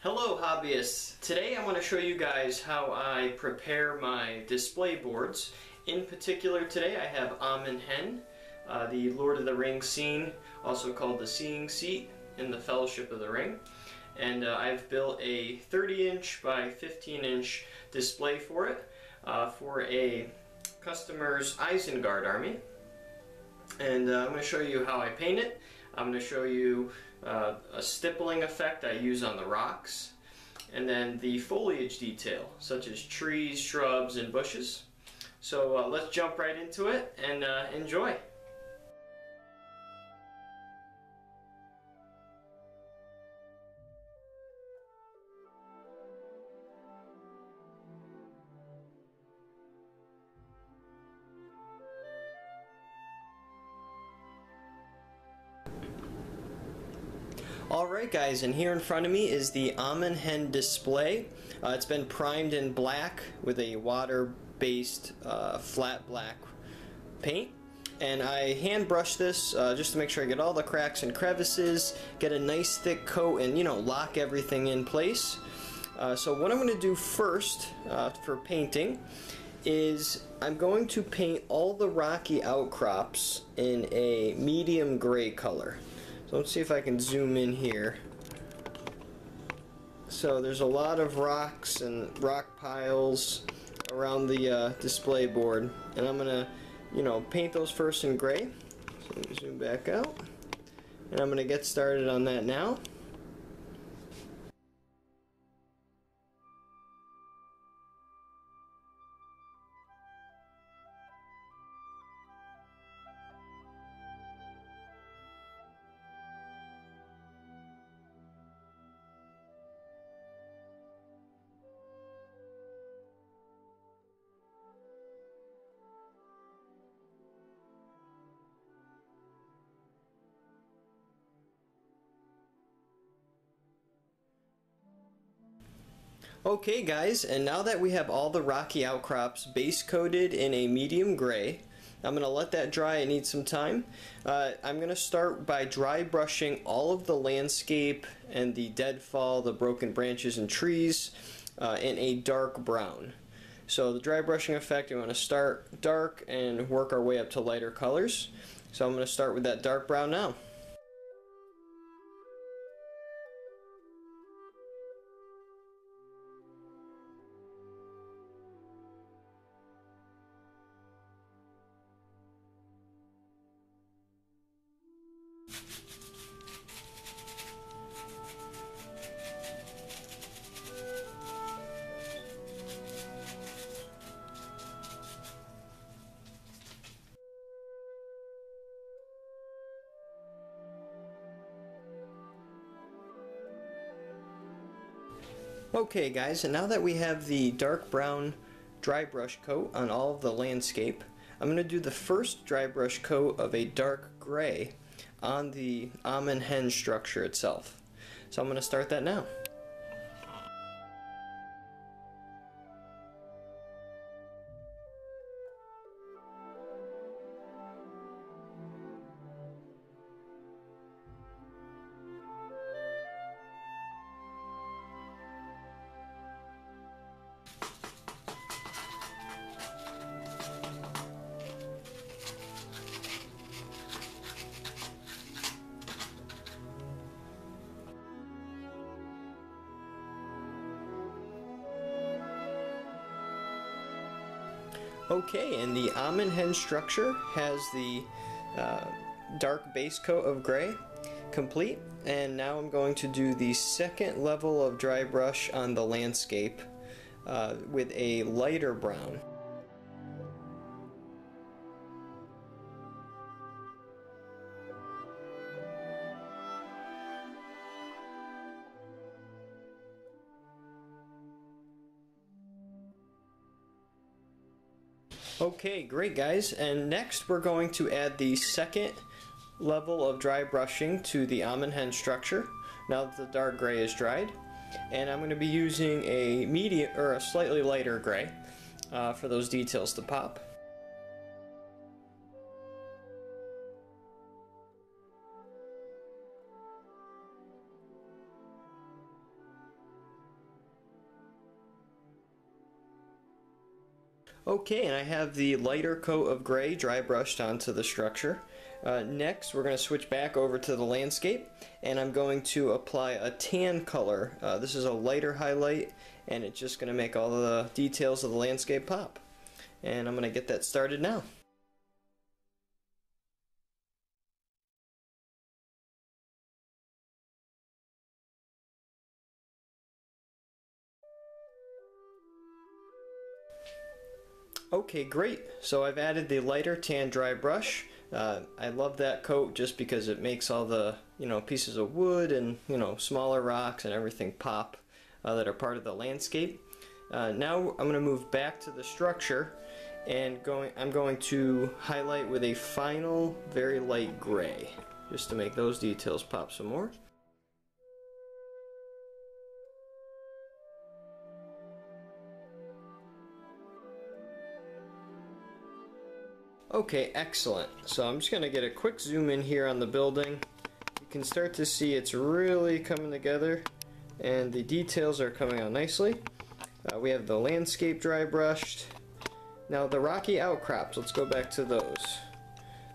Hello hobbyists! Today I want to show you guys how I prepare my display boards. In particular today I have Amon Hen, the Lord of the Rings scene, also called the Seeing Seat in the Fellowship of the Ring. And I've built a 30-inch by 15-inch display for it, for a customer's Isengard army. And I'm going to show you how I paint it. I'm going to show you a stippling effect I use on the rocks, and then the foliage detail, such as trees, shrubs, and bushes. So let's jump right into it and enjoy. Alright guys, and here in front of me is the Amon Hen display. It's been primed in black with a water-based flat black paint. And I hand brush this just to make sure I get all the cracks and crevices, get a nice thick coat, and lock everything in place. So what I'm going to do first for painting is I'm going to paint all the rocky outcrops in a medium gray color. So let's see if I can zoom in here. So there's a lot of rocks and rock piles around the display board, and I'm gonna, paint those first in gray. So let me zoom back out, and I'm gonna get started on that now. Okay guys, and now that we have all the rocky outcrops base coated in a medium gray, I'm going to let that dry. I need some time. I'm going to start by dry brushing all of the landscape and the deadfall, the broken branches and trees in a dark brown. So the dry brushing effect, we want to start dark and work our way up to lighter colors. So I'm going to start with that dark brown now. Okay guys, and now that we have the dark brown dry brush coat on all of the landscape, I'm going to do the first dry brush coat of a dark gray on the Amon Hen structure itself. So I'm going to start that now. Okay, and the Amon Hen structure has the dark base coat of gray complete, and now I'm going to do the second level of dry brush on the landscape with a lighter brown. Okay, great guys, and next we're going to add the second level of dry brushing to the Amon Hen structure, now that the dark gray is dried. And I'm going to be using a medium, or a slightly lighter gray for those details to pop. Okay, and I have the lighter coat of gray dry brushed onto the structure. Next, we're going to switch back over to the landscape, and I'm going to apply a tan color. This is a lighter highlight, and it's just going to make all the details of the landscape pop. And I'm going to get that started now. Okay, great. So I've added the lighter tan dry brush. I love that coat just because it makes all the pieces of wood and smaller rocks and everything pop that are part of the landscape. Now I'm going to move back to the structure, and I'm going to highlight with a final very light gray just to make those details pop some more. Okay, excellent. So I'm just going to get a quick zoom in here on the building. You can start to see it's really coming together and the details are coming out nicely. We have the landscape dry brushed. Now the rocky outcrops, let's go back to those.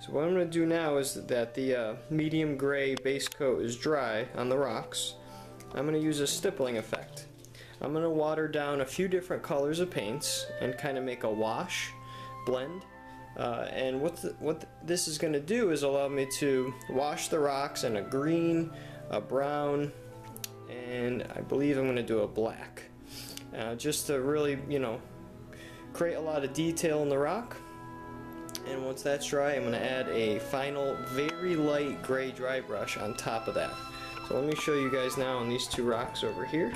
So what I'm going to do now is that the medium gray base coat is dry on the rocks. I'm going to use a stippling effect. I'm going to water down a few different colors of paints and kind of make a wash blend. And what this is going to do is allow me to wash the rocks in a green, a brown, and I believe I'm going to do a black. Just to really, create a lot of detail in the rock. And once that's dry, I'm going to add a final very light gray dry brush on top of that. So let me show you guys now on these two rocks over here.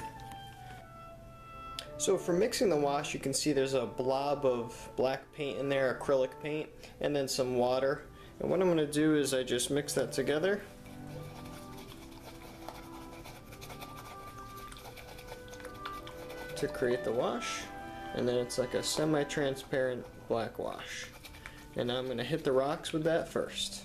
So for mixing the wash, you can see there's a blob of black paint in there, acrylic paint, and then some water. And what I'm going to do is I just mix that together. To create the wash, and then it's like a semi-transparent black wash. And now I'm going to hit the rocks with that first.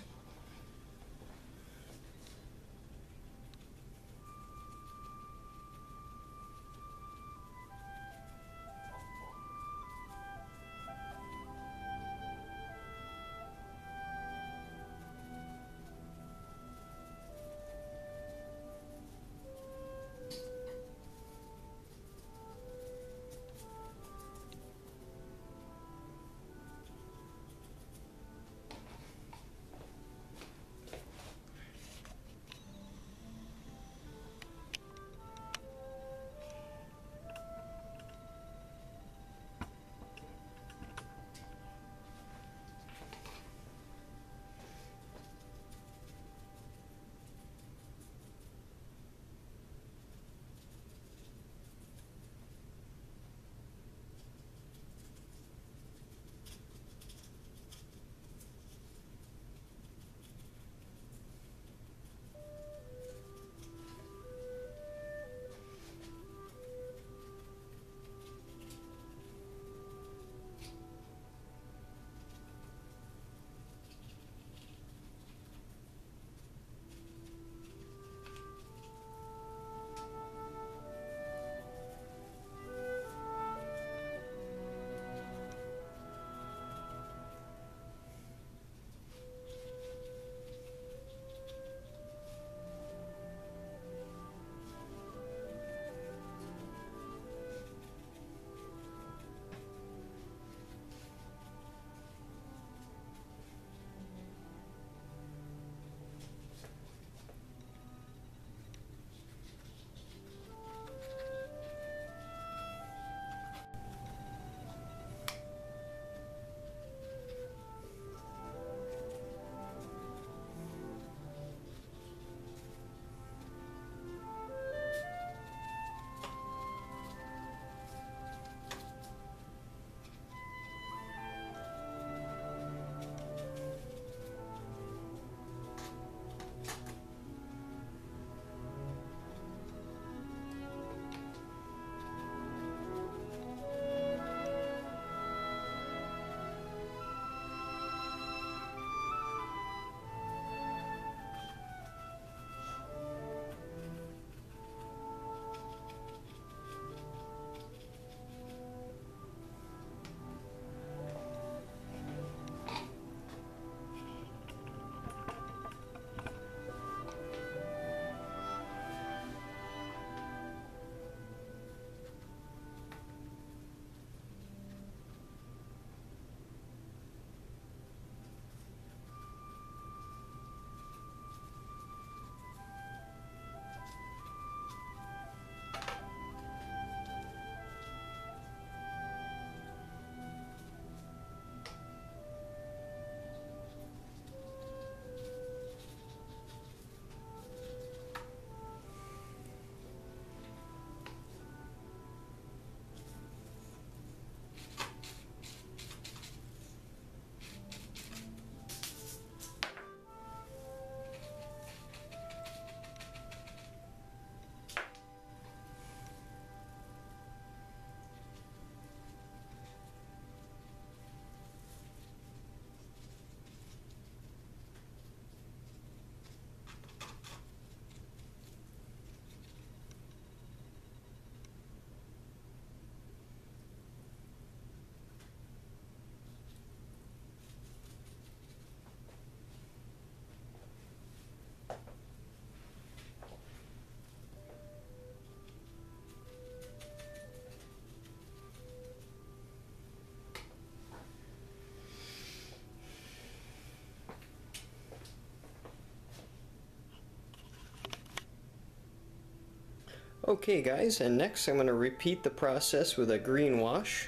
Okay guys, and next I'm going to repeat the process with a green wash,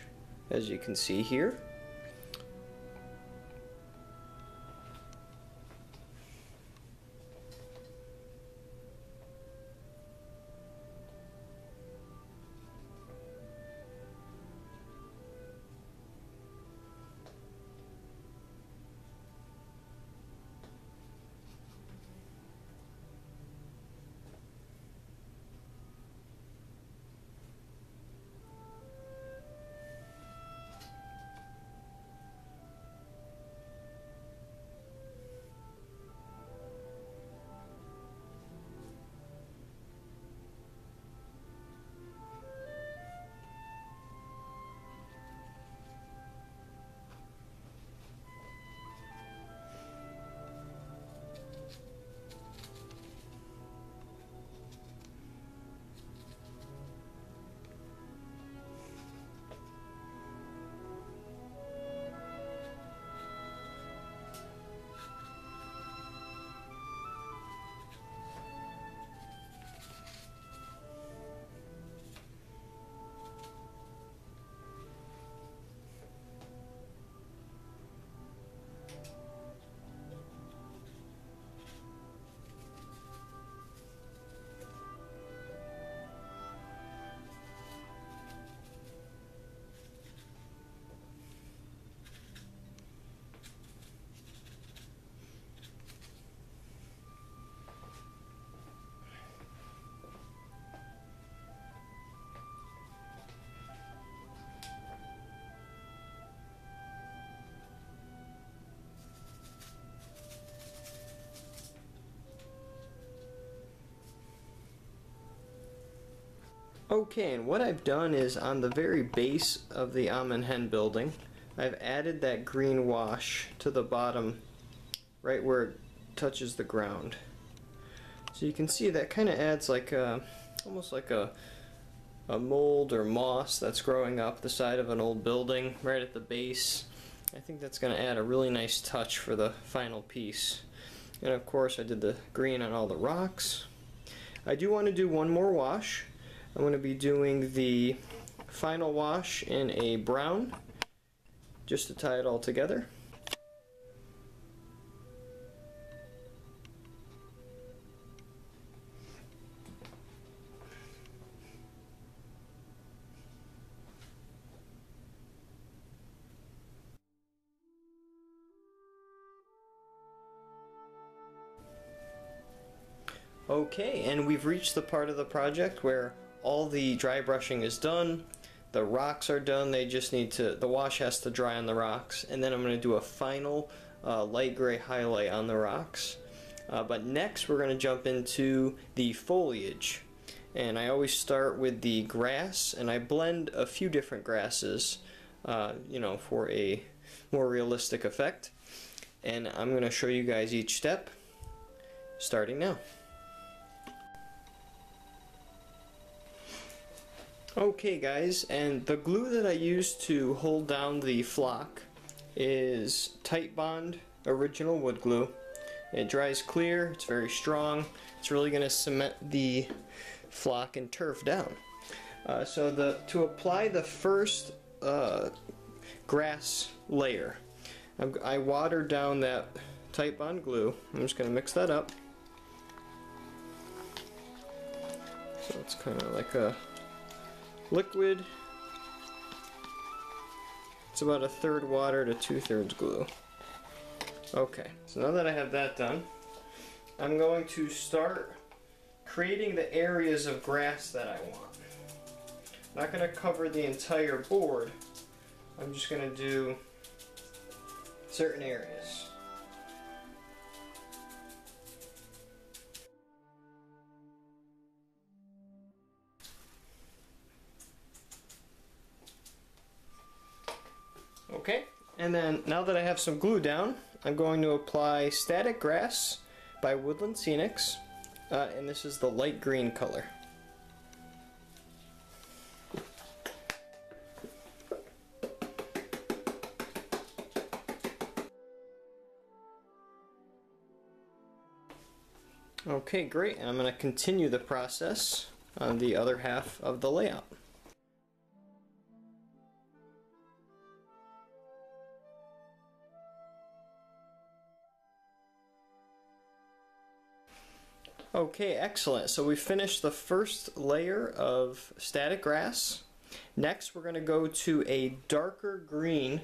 as you can see here. Okay, and what I've done is on the very base of the Amon Hen building, I've added that green wash to the bottom, right where it touches the ground. So you can see that kind of adds like a, almost like a mold or moss that's growing up the side of an old building right at the base. I think that's going to add a really nice touch for the final piece. And of course I did the green on all the rocks. I do want to do one more wash. I'm going to be doing the final wash in a brown, just to tie it all together. Okay, and we've reached the part of the project where all the dry brushing is done, the rocks are done, they just need to, the wash has to dry on the rocks, and then I'm going to do a final light gray highlight on the rocks. But next we're going to jump into the foliage, and I always start with the grass, and I blend a few different grasses, you know, for a more realistic effect, and I'm going to show you guys each step, starting now. Okay guys, and the glue that I use to hold down the flock is Tight Bond Original Wood Glue. It dries clear, it's very strong, it's really going to cement the flock and turf down. To apply the first grass layer, I watered down that Tight Bond glue. I'm just going to mix that up. So it's kind of like a liquid. It's about 1/3 water to 2/3 glue. Okay, so now that I have that done, I'm going to start creating the areas of grass that I want. I'm not going to cover the entire board. I'm just going to do certain areas. Okay, and then now that I have some glue down, I'm going to apply Static Grass by Woodland Scenics, and this is the light green color. Okay, great, and I'm going to continue the process on the other half of the layout. Okay, excellent. So we finished the first layer of static grass. Next, we're going to go to a darker green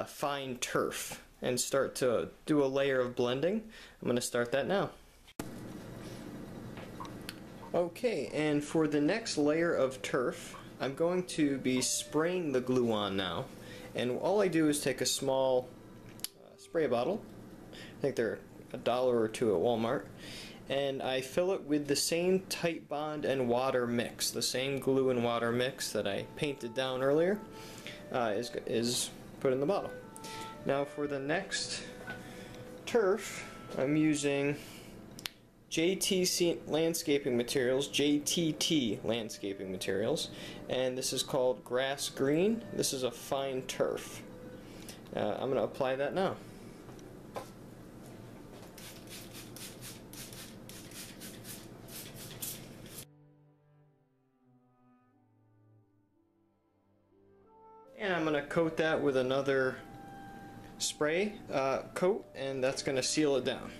fine turf and start to do a layer of blending. I'm going to start that now. Okay, and for the next layer of turf, I'm going to be spraying the glue on now. And all I do is take a small spray bottle. I think they're $1 or $2 at Walmart. And I fill it with the same Titebond and water mix. The same glue and water mix that I painted down earlier is put in the bottle. Now for the next turf, I'm using JTC landscaping materials, JTT landscaping materials, and this is called grass green. This is a fine turf. I'm going to apply that now. And I'm going to coat that with another spray coat, and that's going to seal it down.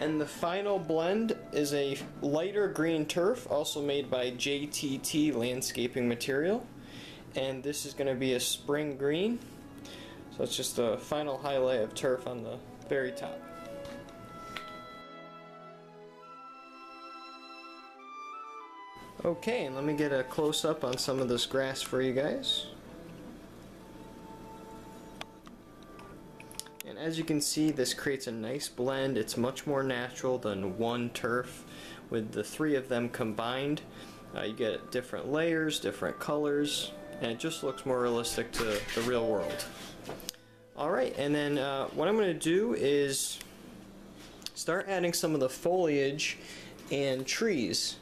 And the final blend is a lighter green turf, also made by JTT landscaping material. And this is going to be a spring green. So it's just a final highlight of turf on the very top. Okay, and let me get a close-up on some of this grass for you guys. And as you can see, this creates a nice blend. It's much more natural than one turf. With the three of them combined, you get different layers, different colors, and it just looks more realistic to the real world. Alright, and then what I'm going to do is start adding some of the foliage and trees.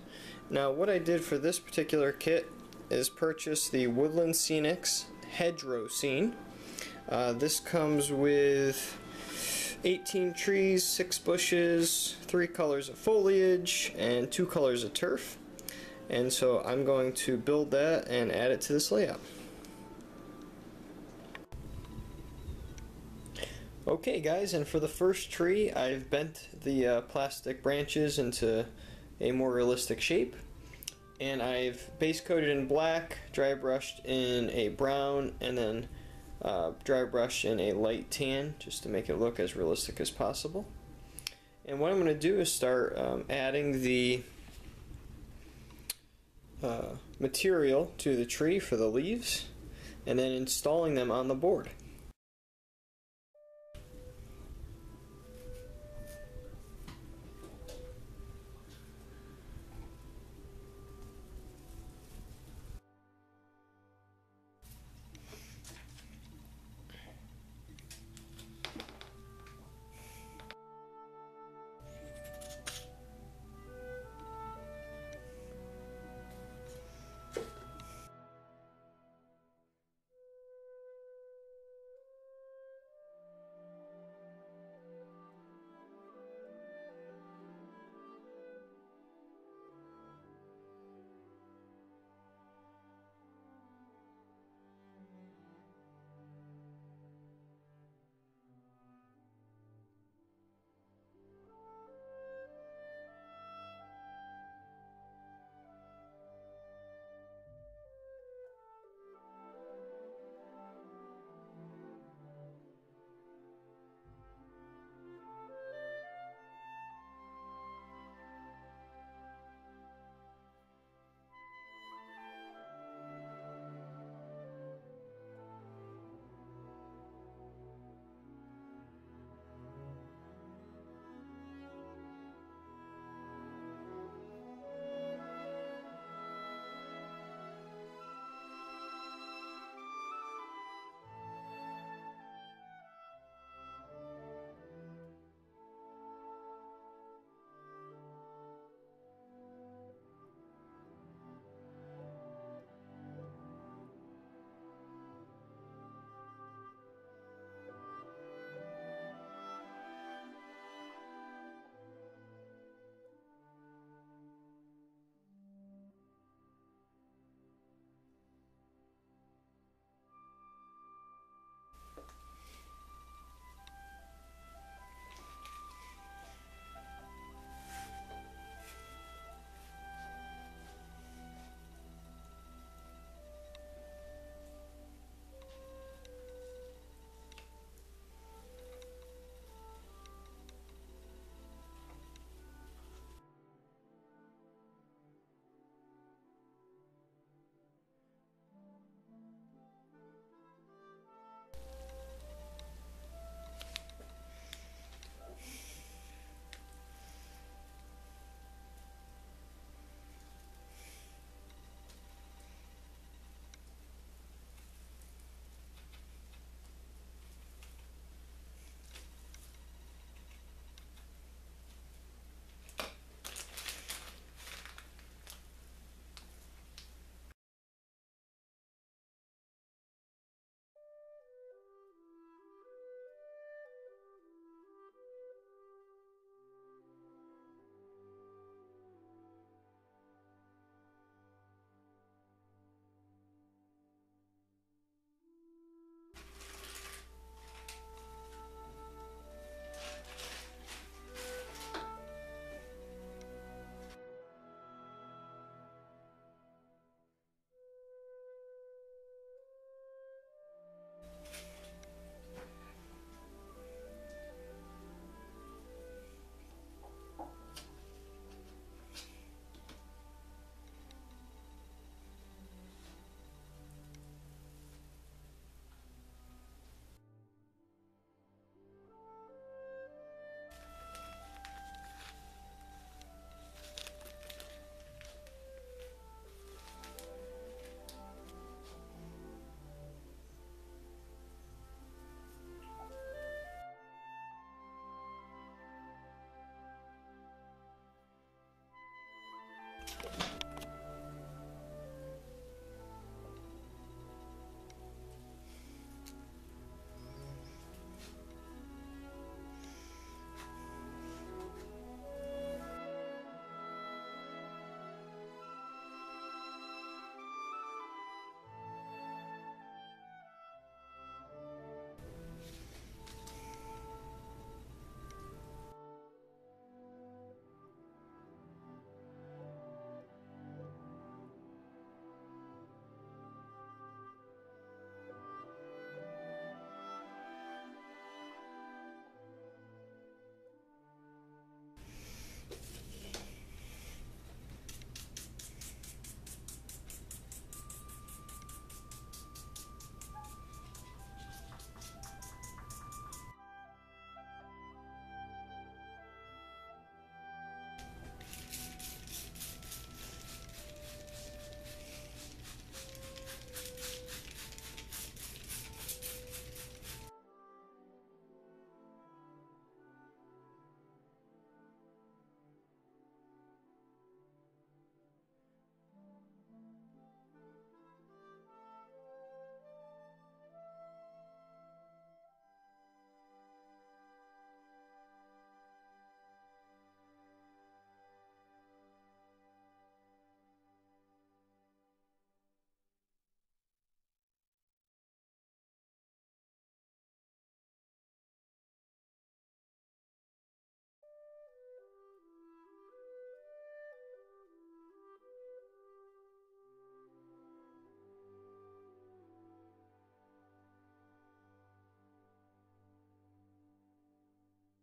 Now what I did for this particular kit is purchase the Woodland Scenics Hedgerow Scene. This comes with 18 trees, 6 bushes, 3 colors of foliage, and 2 colors of turf. And so I'm going to build that and add it to this layout. Okay guys, and for the first tree, I've bent the plastic branches into a more realistic shape. And I've base coated in black, dry brushed in a brown, and then dry brush in a light tan, just to make it look as realistic as possible. And what I'm going to do is start adding the material to the tree for the leaves, and then installing them on the board.